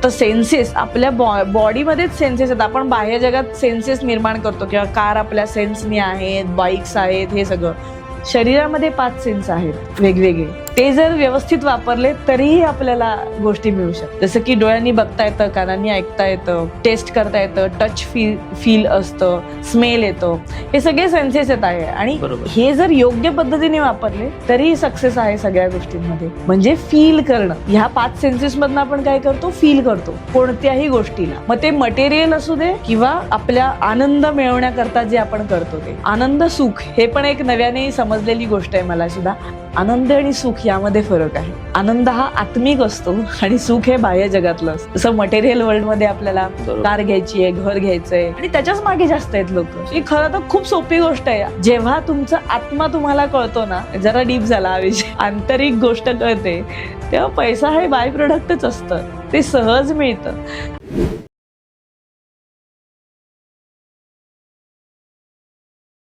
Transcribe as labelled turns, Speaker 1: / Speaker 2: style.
Speaker 1: तर सेन्सेस आपल्या बॉडीमध्येच सेन्सेस आहेत. आपण बाह्य जगात सेन्सेस निर्माण करतो किंवा कार आपल्या सेन्सनी आहेत, बाईक्स आहेत, हे सगळं. शरीरामध्ये 5 सेन्स आहेत वेगवेगळे. ते जर व्यवस्थित वापरले तरीही आपल्याला गोष्टी मिळू शकतात. जसं की डोळ्यांनी बघता येतं, कानांनी ऐकता येतं, टेस्ट करता येतं, टच फील असतं, स्मेल येतो. हे सगळे सेन्सेस येत आहे आणि हे जर योग्य पद्धतीने वापरले तरी सक्सेस आहे सगळ्या गोष्टींमध्ये. म्हणजे फील करणं. ह्या 5 सेन्सेस मधनं आपण काय करतो? फील करतो कोणत्याही गोष्टीला. मग ते मटेरियल असू दे किंवा आपल्या आनंद मिळवण्याकरता जे आपण करतो ते. आनंद, सुख हे पण एक नव्याने समजलेली गोष्ट आहे मला सुद्धा. आनंद आणि सुख यामध्ये फरक आहे. आनंद हा आत्मिक असतो आणि सुख हे बाह्य जगातलं असतं. जसं मटेरियल वर्ल्ड मध्ये आपल्याला कार घ्यायची आहे, घर घ्यायचंय आणि त्याच्याच मागे जास्त आहेत लोक. ही खरं तर खूप सोपी गोष्ट आहे. जेव्हा तुमचा आत्मा तुम्हाला कळतो ना, जरा डीप झाला हा विषय, आंतरिक गोष्ट कळते, तेव्हा पैसा हे बाय प्रोडक्टच असतं. ते सहज मिळतं.